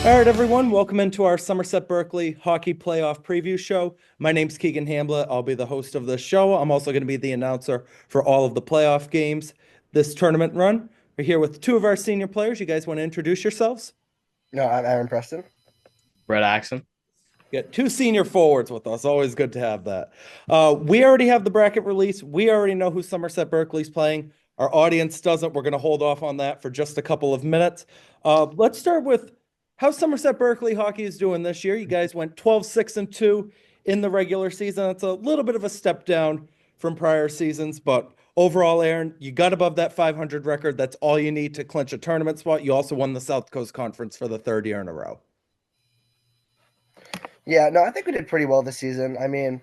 All right, everyone, welcome into our Somerset Berkley hockey playoff preview show. My name's Keegan Hamblett. I'll be the host of the show. I'm also going to be the announcer for all of the playoff games this tournament run. We're here with two of our senior players. You guys want to introduce yourselves? No, I'm Aaron Preston. Brett Axon. Got two senior forwards with us. Always good to have that. We already have the bracket release. We already know who Somerset Berkeley's playing. Our audience doesn't. We're going to hold off on that for just a couple of minutes. Let's start with how Somerset Berkeley hockey is doing this year. You guys went 12-6-2 in the regular season. It's a little bit of a step down from prior seasons, but overall, Aaron, you got above that 500 record. That's all you need to clinch a tournament spot. You also won the South Coast Conference for the third year in a row. Yeah, no, I think we did pretty well this season. I mean,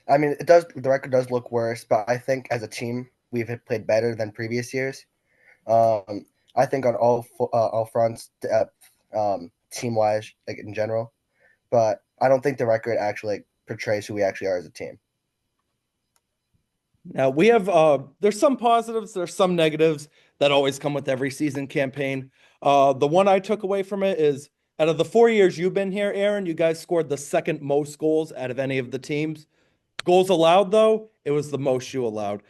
the record does look worse, but I think as a team we've played better than previous years. I think on all fronts, team wise, like in general, but I don't think the record actually portrays who we actually are as a team. Now we have there's some positives, there's some negatives that always come with every season campaign. The one I took away from it is out of the 4 years you've been here, Aaron, you guys scored the second most goals out of any of the teams. Goals allowed, though, it was the most you allowed.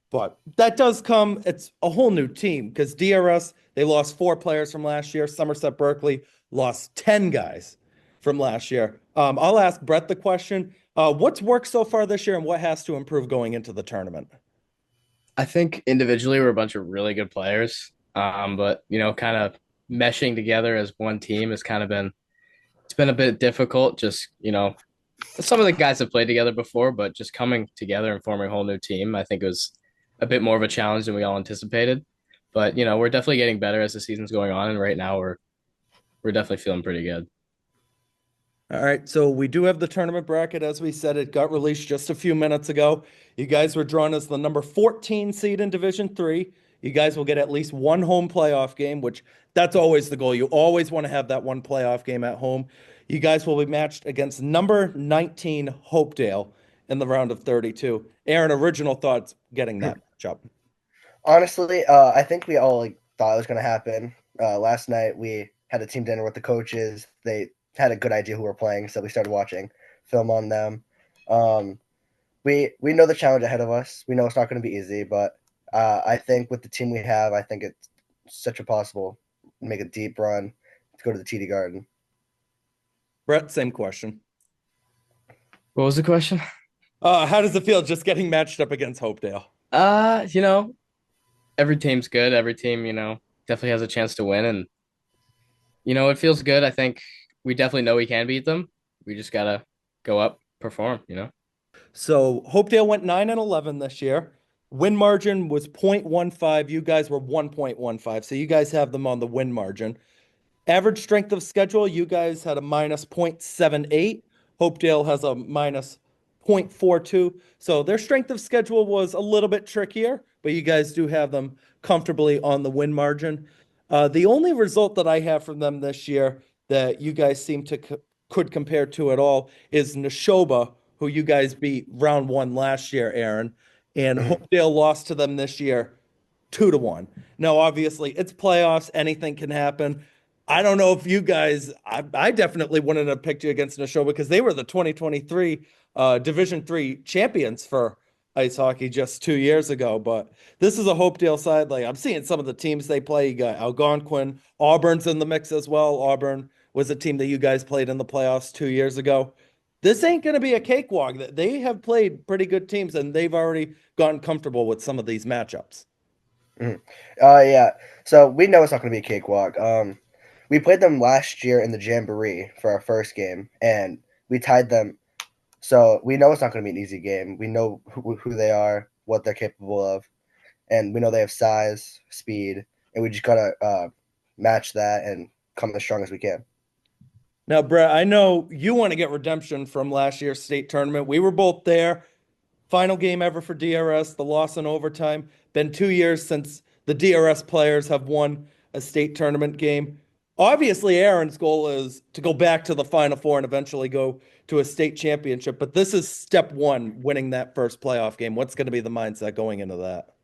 But that does come, it's a whole new team because DRS, they lost 4 players from last year. Somerset Berkeley lost 10 guys from last year. I'll ask Brett the question. What's worked so far this year and what has to improve going into the tournament? I think individually we're a bunch of really good players. But kind of meshing together as one team has kind of been it's been a bit difficult. Just, some of the guys have played together before, but just coming together and forming a whole new team, I think it was a bit more of a challenge than we all anticipated. But, we're definitely getting better as the season's going on, and right now we're definitely feeling pretty good. All right, so we do have the tournament bracket. As we said, it got released just a few minutes ago. You guys were drawn as the number 14 seed in Division 3. You guys will get at least one home playoff game, which that's always the goal. You always want to have that one playoff game at home. You guys will be matched against number 19 Hopedale in the round of 32. Aaron, original thoughts getting that matchup. Honestly, I think we all thought it was going to happen. Last night we had a team dinner with the coaches. They had a good idea who we're playing, so we started watching film on them. Um, we know the challenge ahead of us. We know it's not going to be easy, but I think with the team we have, I think it's such a possible make a deep run to go to the TD Garden. Brett, same question. What was the question? How does it feel just getting matched up against Hopedale? Uh, you know, every team's good. Every team, definitely has a chance to win, and it feels good. I think we definitely know we can beat them. We just gotta go up, perform. So Hopedale went 9-11 this year. Win margin was 0.15. You guys were 1.15. So you guys have them on the win margin. Average strength of schedule, you guys had a minus 0.78. Hopedale has a minus 0.42. So their strength of schedule was a little bit trickier, but you guys do have them comfortably on the win margin. The only result that I have from them this year that you guys seem to could compare to at all is Neshoba, who you guys beat round one last year, Aaron, and Mhm. Hopedale lost to them this year 2-1. Now, obviously, it's playoffs, anything can happen. I don't know if you guys, I definitely wouldn't have picked you against Neshoba because they were the 2023 Division 3 champions for ice hockey just 2 years ago. But this is a Hopedale side. Like I'm seeing some of the teams they play. You got Algonquin, Auburn's in the mix as well. Auburn was a team that you guys played in the playoffs 2 years ago. This ain't going to be a cakewalk. They have played pretty good teams and they've already gotten comfortable with some of these matchups. Mhm. Yeah. So we know it's not going to be a cakewalk. We played them last year in the Jamboree for our first game, and we tied them. So we know it's not going to be an easy game. We know who they are, what they're capable of, and we know they have size, speed, and we just gotta match that and come as strong as we can. Now, Brett, I know you want to get redemption from last year's state tournament. We were both there. Final game ever for DRS, the loss in overtime. Been 2 years since the DRS players have won a state tournament game. Obviously, Aaron's goal is to go back to the Final Four and eventually go to a state championship. But this is step one, winning that first playoff game. What's going to be the mindset going into that?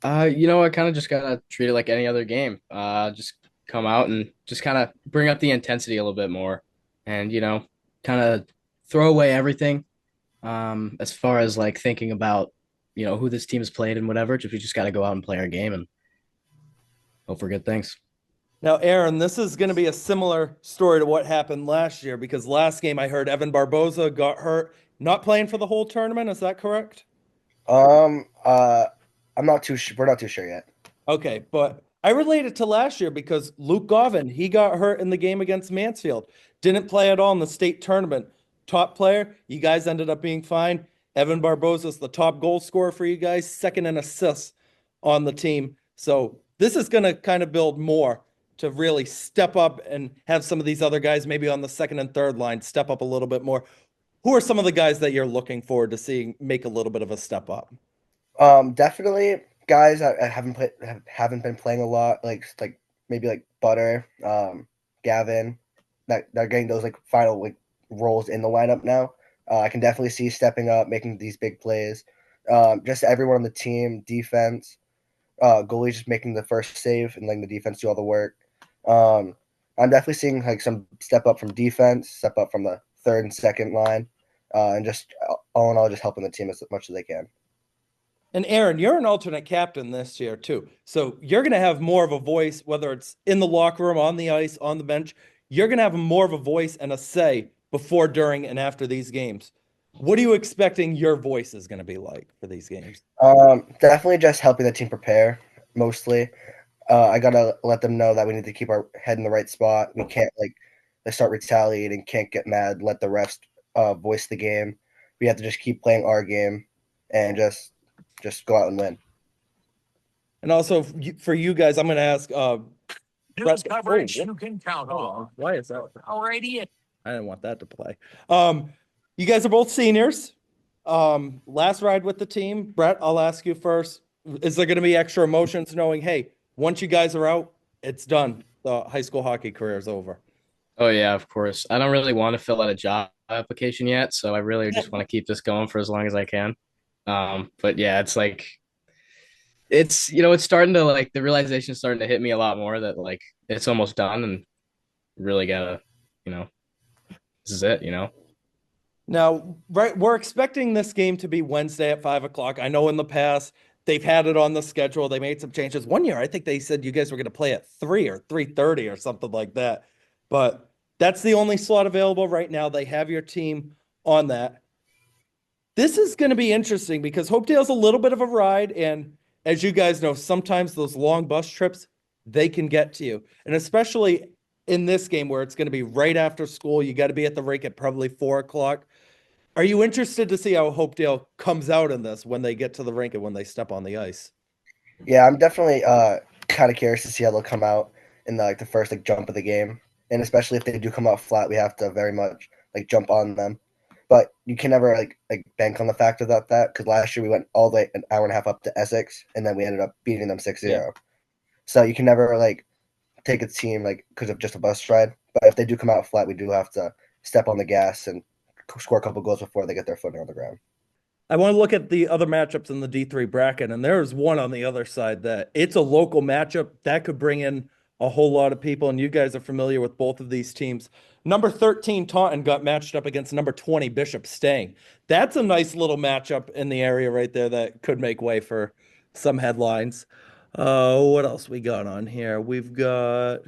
I kind of just gotta treat it like any other game. Just come out and just kind of bring up the intensity a little bit more, and kind of throw away everything as far as like thinking about who this team has played and whatever. Just we just got to go out and play our game and hope for good things. Now, Aaron, this is going to be a similar story to what happened last year because last game I heard Evan Barboza got hurt, not playing for the whole tournament. Is that correct? Um, uh, I'm not too sure. We're not too sure yet. Okay, but I relate it to last year because Luke Govin, he got hurt in the game against Mansfield. Didn't play at all in the state tournament. Top player, you guys ended up being fine. Evan Barboza's the top goal scorer for you guys, second in assists on the team. So this is going to kind of build more to really step up and have some of these other guys maybe on the second and third line step up a little bit more. Who are some of the guys that you're looking forward to seeing make a little bit of a step up? Definitely guys that haven't been playing a lot, like maybe like Butter, Gavin, that they're getting those like final like roles in the lineup now. I can definitely see stepping up, making these big plays. Just everyone on the team, defense, goalie just making the first save and letting the defense do all the work. Um, I'm definitely seeing like some step up from defense, step up from the third and second line, and just all in all, just helping the team as much as they can. And Aaron, you're an alternate captain this year too. So you're going to have more of a voice, whether it's in the locker room, on the ice, on the bench. You're going to have more of a voice and a say before, during, and after these games. What are you expecting your voice is going to be like for these games? Definitely just helping the team prepare mostly. I gotta let them know that we need to keep our head in the right spot. We can't like they start retaliating, can't get mad, let the refs voice the game. We have to just keep playing our game and just go out and win. And also for you guys, I'm going to ask News Preston. coverage Oh, you can count hold on. on. Why is that? Alrighty. I didn't want that to play. You guys are both seniors. Last ride with the team. Brett, I'll ask you first. Is there going to be extra emotions knowing, hey, once you guys are out, it's done. The high school hockey career is over. Oh yeah, of course. I don't really want to fill out a job application yet, so I really just want to keep this going for as long as I can. But yeah, it's like it's starting to like the realization is starting to hit me a lot more that like it's almost done and really gotta, you know, this is it. Now, right, we're expecting this game to be Wednesday at 5 o'clock. I know in the past they've had it on the schedule. They made some changes. One year, I think they said you guys were going to play at 3 or 3:30 or something like that. But that's the only slot available right now. They have your team on that. This is going to be interesting because Hopedale's a little bit of a ride. And as you guys know, sometimes those long bus trips, they can get to you. And especially in this game where it's going to be right after school, you got to be at the rink at probably 4 o'clock. Are you interested to see how Hopedale comes out in this when they get to the rink and when they step on the ice? Yeah, I'm definitely kind of curious to see how they'll come out in the first like jump of the game, and especially if they do come out flat, we have to very much like jump on them. But you can never like bank on the fact of that because last year we went all the way an hour and a half up to Essex, and then we ended up beating them 6-0. So you can never like take a team like because of just a bus ride. But if they do come out flat, we do have to step on the gas and score a couple goals before they get their footing on the ground. I want to look at the other matchups in the D3 bracket, and there's one on the other side that it's a local matchup that could bring in a whole lot of people, and you guys are familiar with both of these teams. Number 13 Taunton got matched up against number 20 Bishop Staying. That's a nice little matchup in the area right there that could make way for some headlines. What else we got on here? We've got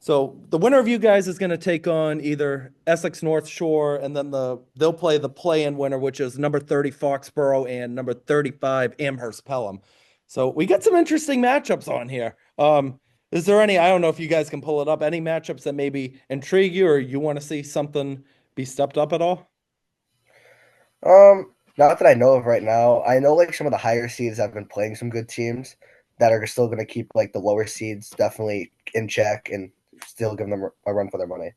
so the winner of you guys is going to take on either Essex North Shore, and then they'll play the play-in winner, which is number 30 Foxborough and number 35 Amherst Pelham. So we got some interesting matchups on here. Is there any? I don't know if you guys can pull it up. Any matchups that maybe intrigue you, or you want to see something be stepped up at all? Not that I know of right now. I know like some of the higher seeds have been playing some good teams that are still going to keep like the lower seeds definitely in check and still give them a run for their money.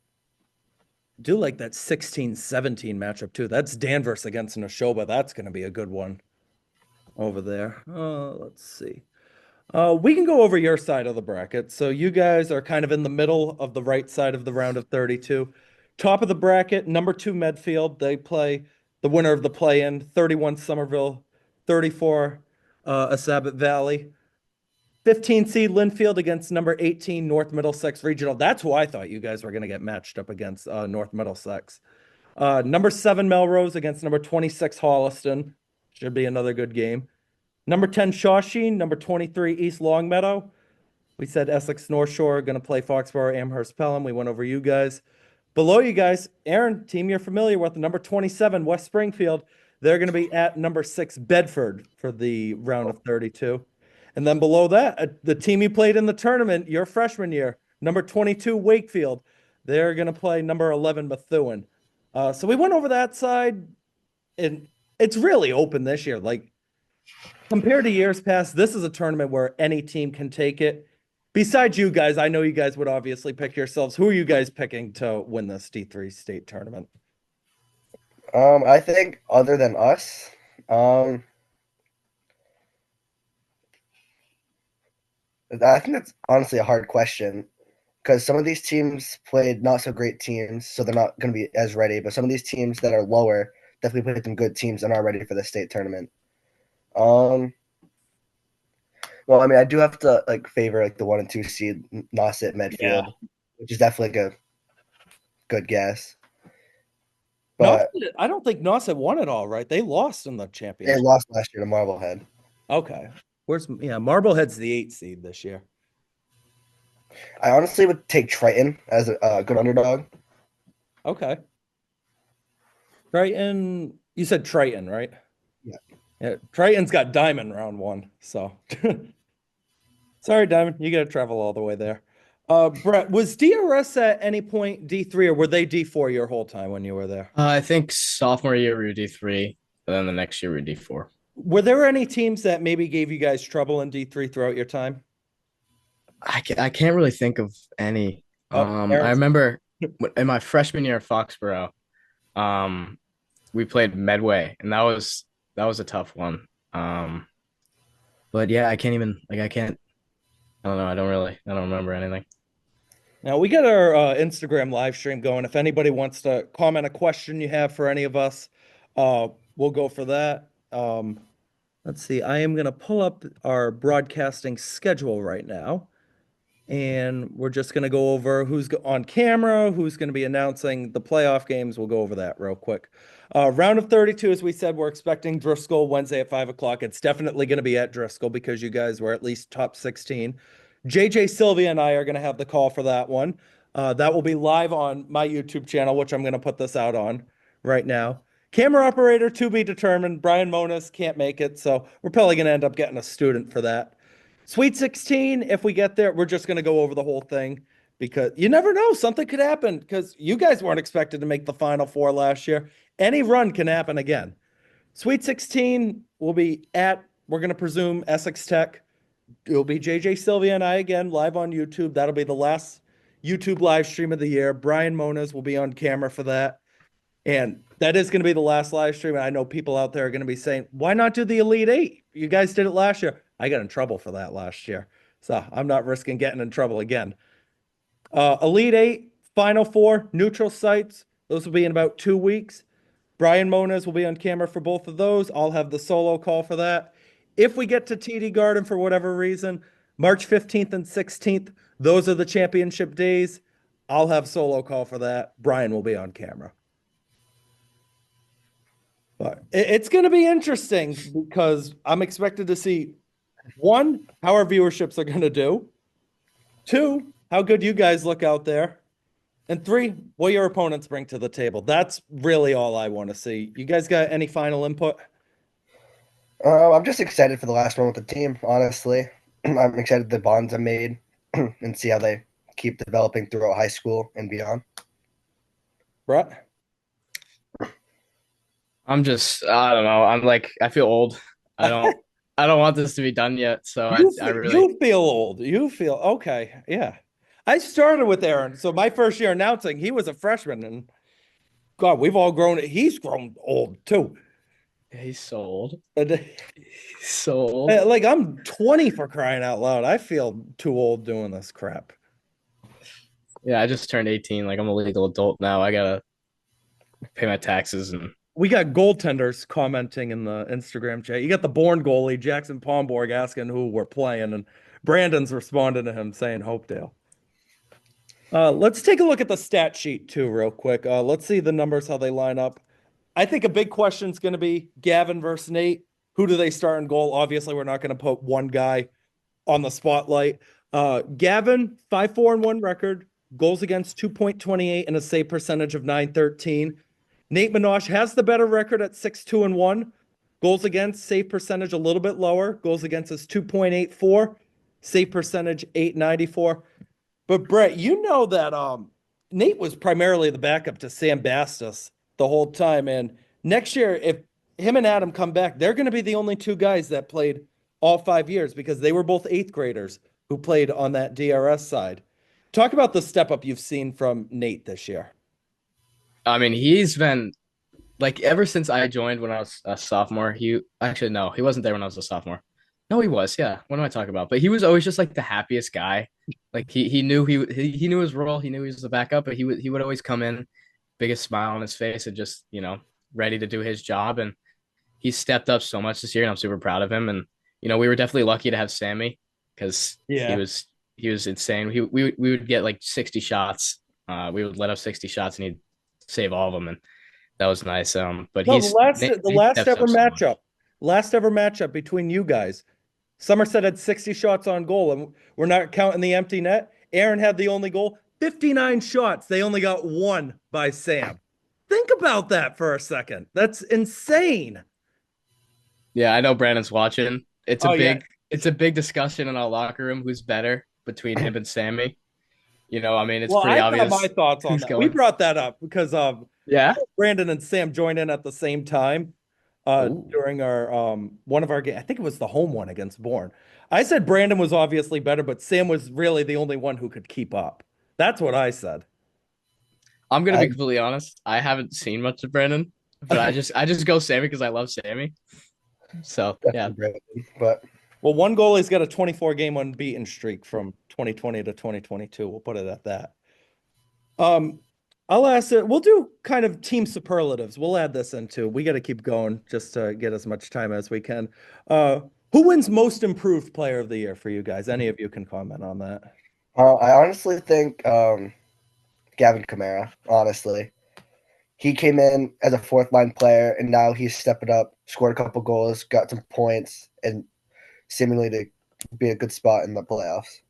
Do like that 16-17 matchup too. That's Danvers against Neshoba. That's going to be a good one over there. Let's see. We can go over your side of the bracket. So you guys are kind of in the middle of the right side of the round of 32. Top of the bracket, number 2 Medfield. They play the winner of the play-in, 31 Somerville, 34 Asabet Valley. 15 seed Linfield against number 18 North Middlesex Regional. That's who I thought you guys were going to get matched up against, North Middlesex. Number 7 Melrose against number 26 Holliston. Should be another good game. Number 10 Shawsheen, number 23 East Longmeadow. We said Essex North Shore going to play Foxborough Amherst Pelham. We went over you guys. Below you guys, Aaron, team you're familiar with, number 27 West Springfield. They're going to be at number 6 Bedford for the round of 32. And then below that, the team you played in the tournament your freshman year, number 22 Wakefield. They're going to play number 11 Methuen. So we went over that side, and it's really open this year. Like, compared to years past, this is a tournament where any team can take it. Besides you guys, I know you guys would obviously pick yourselves. Who are you guys picking to win this D3 state tournament? I think other than us, I think that's honestly a hard question because some of these teams played not so great teams, so they're not going to be as ready. But some of these teams that are lower definitely played some good teams and are ready for the state tournament. Well, I mean, I do have to favor the 1 and 2 seed Nauset Medfield, which is definitely a good guess. But I don't think Nauset won it all, right? They lost in the they championship. lost last year to Marblehead. Okay. Marblehead's the 8 seed this year. I honestly would take Triton as a good underdog. Okay. Triton, you said Triton, right? Yeah. Triton's got Diamond round 1, so sorry, Diamond, you got to travel all the way there. Brett, was DRS at any point D3 or were they D4 your whole time when you were there? I think sophomore year we were D3, and then the next year we were D4. Were there any teams that maybe gave you guys trouble in D3 throughout your time? I can't really think of any. I remember in my freshman year at Foxborough, we played Medway, and that was a tough one. But yeah, I don't know. I don't remember anything. Now we got our Instagram live stream going. If anybody wants to comment a question you have for any of us, we'll go for that. Let's see. I am going to pull up our broadcasting schedule right now. And we're just going to go over who's on camera, who's going to be announcing the playoff games. We'll go over that real quick. Round of 32, as we said, we're expecting Driscoll Wednesday at 5 o'clock. It's definitely going to be at Driscoll because you guys were at least top 16. JJ Sylvia and I are going to have the call for that one. That will be live on my YouTube channel, which I'm going to put this out on right now. Camera operator to be determined. Brian Monas can't make it, so we're probably going to end up getting a student for that. Sweet 16, if we get there, we're just going to go over the whole thing because you never know. Something could happen because you guys weren't expected to make the Final Four last year. Any run can happen again. Sweet 16 will be we're going to presume Essex Tech. It'll be JJ Sylvia and I again live on YouTube. That'll be the last YouTube live stream of the year. Brian Monas will be on camera for that. And that is going to be the last live stream. And I know people out there are going to be saying, why not do the Elite Eight? You guys did it last year. I got in trouble for that last year. So I'm not risking getting in trouble again. Elite Eight, Final Four, neutral sites. Those will be in about 2 weeks. Brian Monas will be on camera for both of those. I'll have the solo call for that. If we get to TD Garden for whatever reason, March 15th and 16th, those are the championship days. I'll have solo call for that. Brian will be on camera. But it's going to be interesting because I'm expected to see, 1, how our viewerships are going to do. 2, how good you guys look out there. And 3, what your opponents bring to the table. That's really all I want to see. You guys got any final input? I'm just excited for the last one with the team, honestly. I'm excited the bonds I made and see how they keep developing throughout high school and beyond. Brett? I don't know. I feel old. I don't want this to be done yet. So you feel old. You feel okay. Yeah. I started with Aaron. So my first year announcing, he was a freshman and God, we've all grown. He's grown old too. He's so old. He's so old. Like I'm 20 for crying out loud. I feel too old doing this crap. Yeah, I just turned 18. Like I'm a legal adult now. I gotta pay my taxes and we got goaltenders commenting in the Instagram chat. You got the Bourne goalie, Jackson Pomborg, asking who we're playing. And Brandon's responding to him saying Hopedale. Let's take a look at the stat sheet too, real quick. Let's see the numbers, how they line up. I think a big question is going to be Gavin versus Nate. Who do they start in goal? Obviously, we're not going to put one guy on the spotlight. Gavin, 5-4-1 record, goals against 2.28 and a save percentage of 913. Nate Minosh has the better record at 6-2-1. Goals against, save percentage a little bit lower. Goals against is 2.84, save percentage 894. But Brett, you know that Nate was primarily the backup to Sam Bastos the whole time. And next year, if him and Adam come back, they're going to be the only two guys that played all 5 years because they were both eighth graders who played on that DRS side. Talk about the step up you've seen from Nate this year. I mean, he's been like ever since I joined when I was a sophomore. He actually no, he wasn't there when I was a sophomore. No, he was. Yeah. What am I talking about? But he was always just like the happiest guy. Like he knew he knew his role. He knew he was the backup, but he would always come in, biggest smile on his face, and just ready to do his job. And he stepped up so much this year, and I'm super proud of him. And we were definitely lucky to have Sammy because Yeah. he was insane. We would get like 60 shots. We would let up 60 shots, and he'd save all of them, and that was nice. But No, he's the Nate last steps ever up so much. matchup, between you guys. Somerset had 60 shots on goal, and we're not counting the empty net. Aaron had the only goal, 59 shots. They only got one by Sam. Think about that for a second. That's insane. Yeah, I know Brandon's watching. Oh yeah. It's a big discussion in our locker room who's better between him and Sammy. I mean, it's Well, pretty I've got my obvious thoughts on who's that. We going. brought that up because Yeah. Brandon and Sam joined in at the same time Ooh. during our one of our games. I think it was the home one against Bourne. I said Brandon was obviously better, but Sam was really the only one who could keep up. That's what I said. I'm gonna be I completely honest. I haven't seen much of Brandon, but I just go Sammy because I love Sammy. So yeah. definitely Brandon, but Well, one goalie's got a 24 game unbeaten streak from 2020 to 2022. We'll put it at that. Um, I'll ask it. We'll do kind of team superlatives. We'll add this into. We got to keep going just to get as much time as we can. Who wins most improved player of the year for you guys? Any of you can comment on that. I honestly think Gavin Kamara. Honestly, he came in as a fourth line player, and now he's stepping up, scored a couple goals, got some points, and seemingly to be a good spot in the playoffs.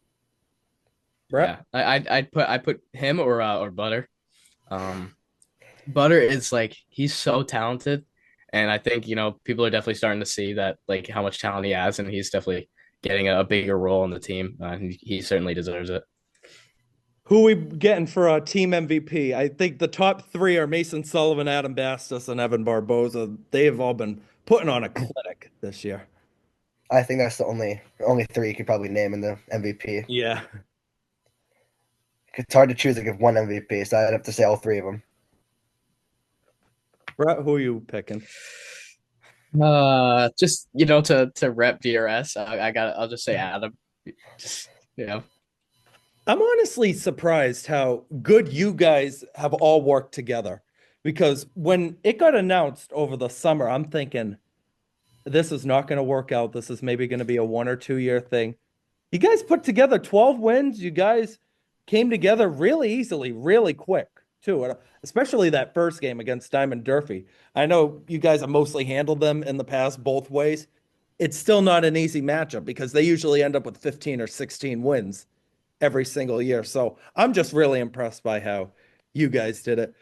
Brett? Yeah. I put him or Butter. Um, Butter is like he's so talented, and I think people are definitely starting to see that like how much talent he has, and he's definitely getting a bigger role in the team. And he certainly deserves it. Who we getting for a team MVP? I think the top three are Mason Sullivan, Adam Bastos, and Evan Barboza. They have all been putting on a clinic this year. I think that's the only three you could probably name in the MVP. Yeah. It's hard to choose to give one MVP, so I'd have to say all three of them. Brett, who are you picking? Just to rep DRS, I'll just say Adam. Just I'm honestly surprised how good you guys have all worked together because when it got announced over the summer, I'm thinking this is not going to work out. This is maybe going to be a 1 or 2 year thing. You guys put together 12 wins. You guys came together really easily, really quick, too. And especially that first game against Diamond Durfee. I know you guys have mostly handled them in the past both ways. It's still not an easy matchup because they usually end up with 15 or 16 wins every single year. So I'm just really impressed by how you guys did it.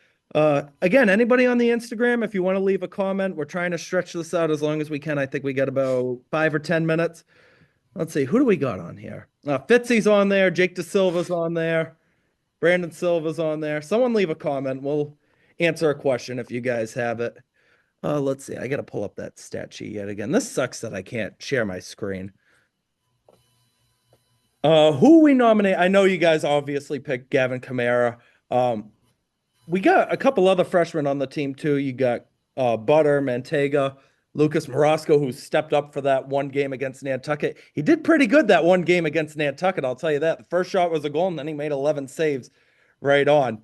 Again, anybody on the Instagram, if you want to leave a comment, we're trying to stretch this out as long as we can. I think we got about 5 or 10 minutes. Let's see, who do we got on here? Fitzy's on there. Jake DeSilva's on there. Brandon Silva's on there. Someone leave a comment. We'll answer a question if you guys have it. Let's see. I got to pull up that stat sheet yet again. This sucks that I can't share my screen. Who we nominate? I know you guys obviously picked Gavin Kamara. We got a couple other freshmen on the team too. You got Butter, Mantega, Lucas Morosco, who stepped up for that one game against Nantucket. He did pretty good that one game against Nantucket, I'll tell you that. The first shot was a goal, and then he made 11 saves right on.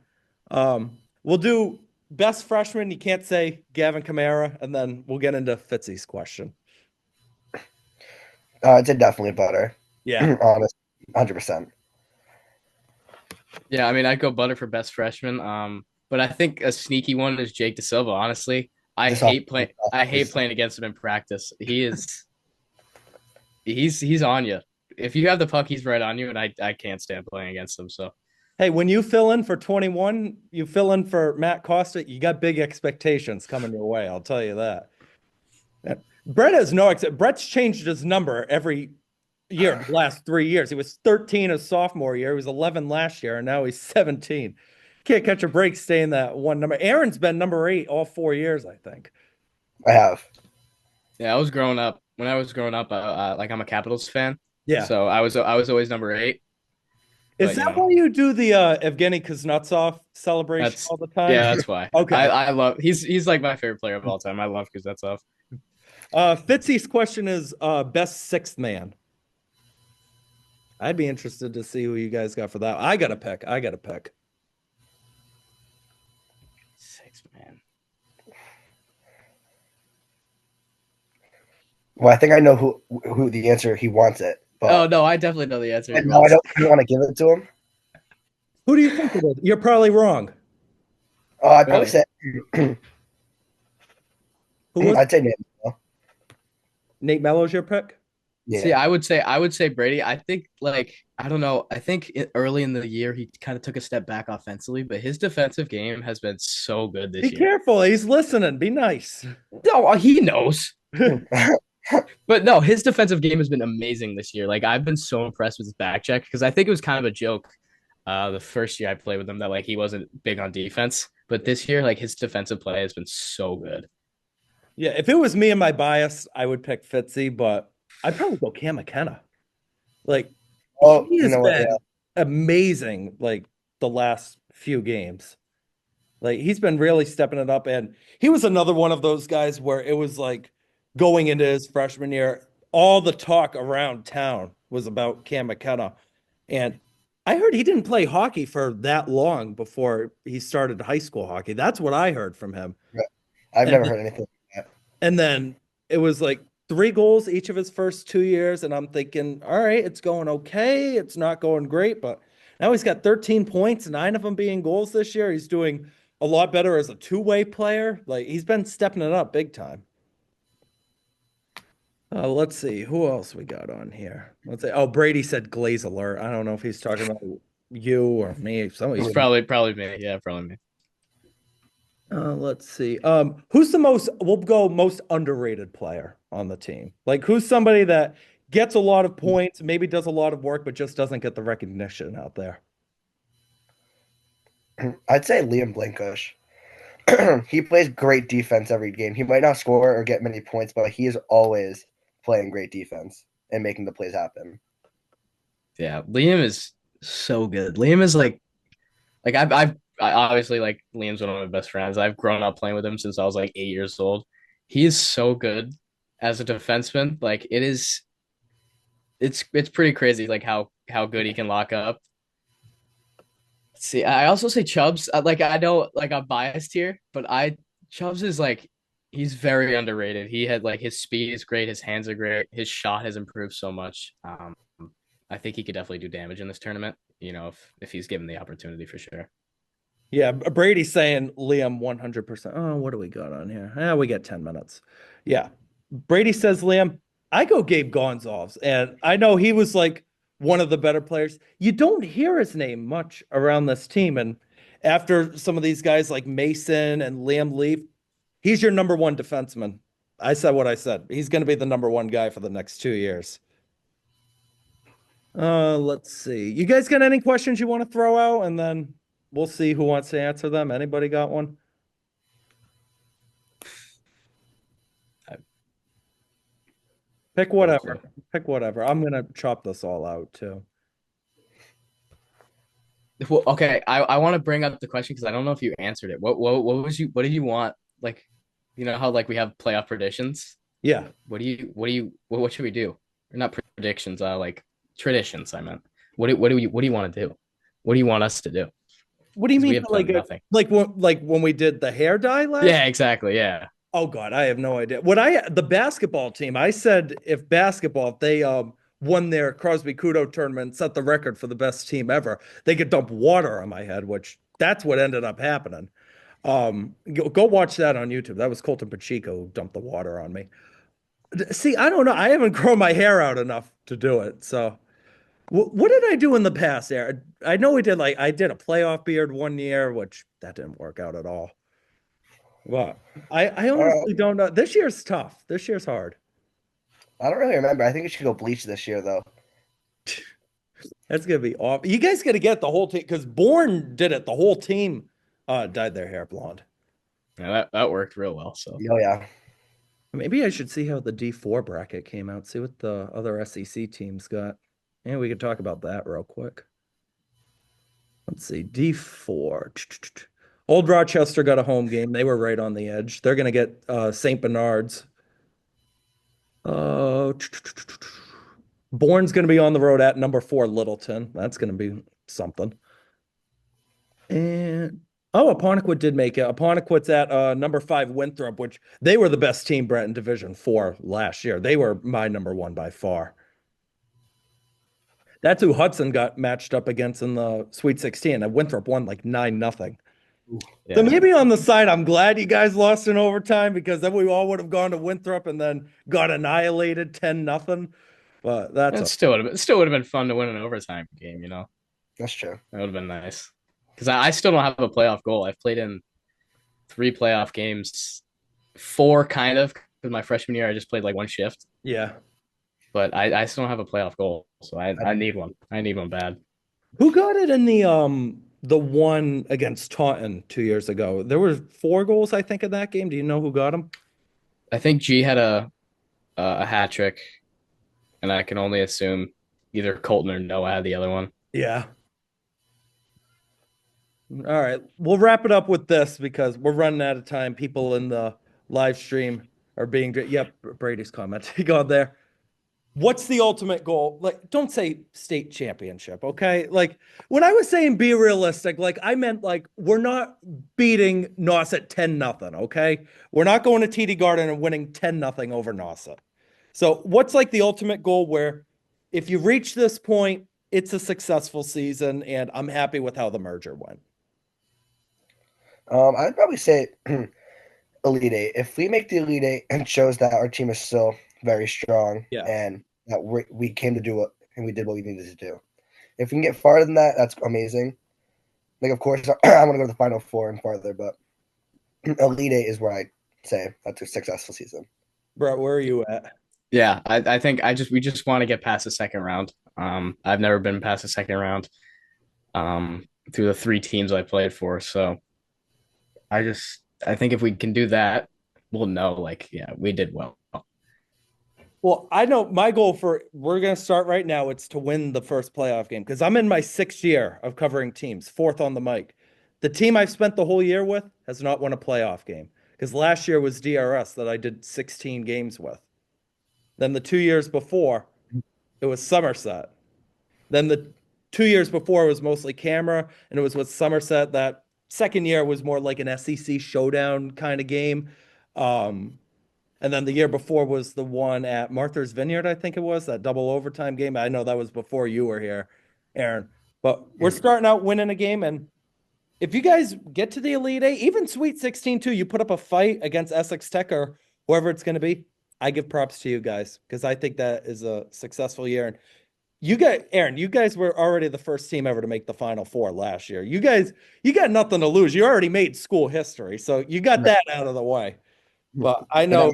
We'll do best freshman. You can't say Gavin Kamara, and then we'll get into Fitzy's question. It's definitely Butter. Yeah. Honest, 100%. Yeah, I mean, I'd go Butter for best freshman. But I think a sneaky one is Jake De Silva. Honestly, This off, I hate playing against him in practice. He's on you. If you have the puck, he's right on you, and I can't stand playing against him. So Hey, when you fill in for 21, you fill in for Matt Costa, you got big expectations coming your way. I'll tell you that. Yeah. Brett has no Brett's changed his number every year, the last 3 years. He was 13 his sophomore year. He was 11 last year, and now he's 17. Can't catch a break staying that one number. Aaron's been number 8 all 4 years, I think. I have. yeah, I was growing up. When I was growing up, like I'm a Capitals fan, Yeah. so I was always number 8. Is But that why you do the Evgeny Kuznetsov celebration that's all the time? yeah, that's why. Okay. I love he's like my favorite player of all time. I love Kuznetsov. Fitzy's question is best sixth man. I'd be interested to see who you guys got for that. I got to pick. Six man. Well, I think I know who the answer he wants it. But Oh no, I definitely know the answer. no, I don't want to give it to him. Who do you think it is? You're probably wrong. I'd probably say Who was I'd say Nate. Nate Mello's your pick? Yeah. See, I would say Brady. I think like I don't know. I think early in the year he kind of took a step back offensively, but his defensive game has been so good this Be year. careful. He's listening. Be nice. No, he knows. But no, his defensive game has been amazing this year. Like I've been so impressed with his back check because I think it was kind of a joke the first year I played with him that like he wasn't big on defense, but this year like his defensive play has been so good. Yeah, if it was me and my bias, I would pick Fitzy, but I'd probably go Cam McKenna. Like Oh, he you has know what? been Yeah. amazing like the last few games. Like he's been really stepping it up, and he was another one of those guys where it was like going into his freshman year, all the talk around town was about Cam McKenna. And I heard he didn't play hockey for that long before he started high school hockey. That's what I heard from him. I've And never then, heard anything like and then it was like 3 goals each of his first 2 years. And I'm thinking, all right, it's going okay. It's not going great, but now he's got 13 points, 9 of them being goals this year. He's doing a lot better as a two-way player. Like he's been stepping it up big time. Let's see who else we got on here. Let's say, oh, Brady said Glaze alert. I don't know if he's talking about you or me. Somebody's It's probably me. Yeah, probably me. let's see. Who's the most? We'll go most underrated player on the team. Like who's somebody that gets a lot of points, maybe does a lot of work, but just doesn't get the recognition out there. that. I'd say Liam Blinkush. He plays great defense every game. He might not score or get many points, but he is always playing great defense and making the plays happen. Yeah, Liam is so good. Liam is like I obviously like Liam's one of my best friends. I've grown up playing with him since I was like 8 years old. He is so good as a defenseman. Like it's pretty crazy like how good he can lock up. See, I also say Chubbs. Like I know like I'm biased here, but I Chubbs is like he's very underrated. He had like his speed is great, his hands are great, his shot has improved so much. I think he could definitely do damage in this tournament, you know, if he's given the opportunity for sure. Yeah, Brady's saying Liam 100%. Oh, what do we got on here? We get 10 minutes. Yeah. Brady says Liam. I go Gabe Gonzalez, and I know he was like one of the better players. You don't hear his name much around this team, and after some of these guys like Mason and Liam leave, he's your number one defenseman. I said what I said. He's going to be the number one guy for the next 2 years. Let's see. You guys got any questions you want to throw out, and then we'll see who wants to answer them. Anybody got one? Pick whatever. Pick whatever. I'm gonna chop this all out too. Well, okay, I want to bring up the question because I don't know if you answered it. What did you want? Like, you know how like we have playoff predictions? Yeah. What should we do? Or not predictions, like traditions, I meant. What do you want to do? What do you want us to do? What do you 'Cause we mean? have done Like nothing. like when we did the hair dye last? Yeah, exactly. Yeah. Oh God, I have no idea. The basketball team, I said if basketball, if they won their Crosby Kudo tournament, set the record for the best team ever. They could dump water on my head, which that's what ended up happening. Go watch that on YouTube. That was Colton Pacheco who dumped the water on me. See, I don't know. I haven't grown my hair out enough to do it. So, what did I do in the past there? I know we did I did a playoff beard one year, which that didn't work out at all. Well, I honestly don't know. This year's tough. This year's hard. I don't really remember. I think you should go bleach this year, though. That's gonna be awful. You guys gotta get the whole team because Bourne did it. The whole team dyed their hair blonde. Yeah, that worked real well. So Oh yeah. Maybe I should see how the D4 bracket came out. See what the other SEC teams got. Yeah, we could talk about that real quick. Let's see. D4. Old Rochester got a home game. They were right on the edge. They're gonna get St. Bernard's. Bourne's going to be on the road at number 4 Littleton. That's going to be something. And Apponequet did make it. Apponequet's at number 5 Winthrop, which they were the best team, Brett, in Division 4 last year. They were my number 1 by far. That's who Hudson got matched up against in the Sweet 16, and Winthrop won like 9-0. yeah. So maybe on the side, I'm glad you guys lost in overtime because then we all would have gone to Winthrop and then got annihilated 10-0. But It still would have been fun to win an overtime game, you know. That's true. That would have been nice. Because I still don't have a playoff goal. I've played in 3 playoff games, 4 kind of, because my freshman year I just played like 1 shift. Yeah. But I still don't have a playoff goal. So I need one. I need one bad. Who got it in the one against Taunton 2 years ago? There were 4 goals, I think, in that game. Do you know who got them? I think G had a hat trick, and I can only assume either Colton or Noah had the other one. Yeah. All right. We'll wrap it up with this because we're running out of time. People in the live stream are being, yep, Brady's commenting on there. What's the ultimate goal? Like, don't say state championship, okay? Like, when I was saying be realistic, like, I meant like we're not beating Nauset 10-0, okay? We're not going to TD Garden and winning 10-0 over Nauset. So, what's like the ultimate goal where if you reach this point, it's a successful season, and I'm happy with how the merger went? I'd probably say Elite Eight. If we make the Elite Eight, it shows that our team is still very strong, Yeah. and that we came to do what and we did what we needed to do. If we can get farther than that, that's amazing. Like, of course, I want to go to the Final Four and farther, but Elite Eight is where I say that's a successful season. Brett, where are you at? Yeah, I think we just want to get past the second round. I've never been past the second round through the 3 teams I played for. So I think if we can do that, we'll know, like, yeah, we did well. Well, I know my goal we're going to start right now. It's to win the first playoff game because I'm in my 6th year of covering teams, 4th on the mic. The team I've spent the whole year with has not won a playoff game because last year was DRS that I did 16 games with. Then the 2 years before, it was Somerset. Then the 2 years before was mostly camera, and it was with Somerset. That second year was more like an SEC showdown kind of game. And then the year before was the one at Martha's Vineyard, I think it was, that double overtime game. I know that was before you were here, Aaron. But we're starting out winning a game, and if you guys get to the Elite Eight, even Sweet 16 too, you put up a fight against Essex Tech or whoever it's going to be, I give props to you guys because I think that is a successful year. And Aaron, you guys were already the first team ever to make the Final Four last year. You got nothing to lose. You already made school history, so you got that out of the way. But I know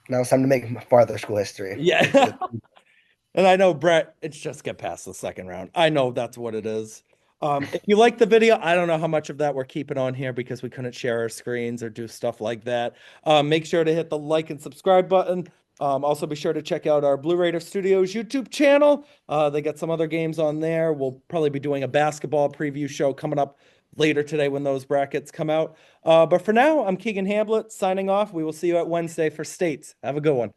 now it's time to make farther school history. Yeah. And I know, Brett, it's just get past the second round. I know that's what it is. If you like the video, I don't know how much of that we're keeping on here because we couldn't share our screens or do stuff like that. Make sure to hit the like and subscribe button. Also, be sure to check out our Blue Raider Studios YouTube channel. They got some other games on there. We'll probably be doing a basketball preview show coming up later today when those brackets come out. But for now, I'm Keegan Hamblett signing off. We will see you at Wednesday for States. Have a good one.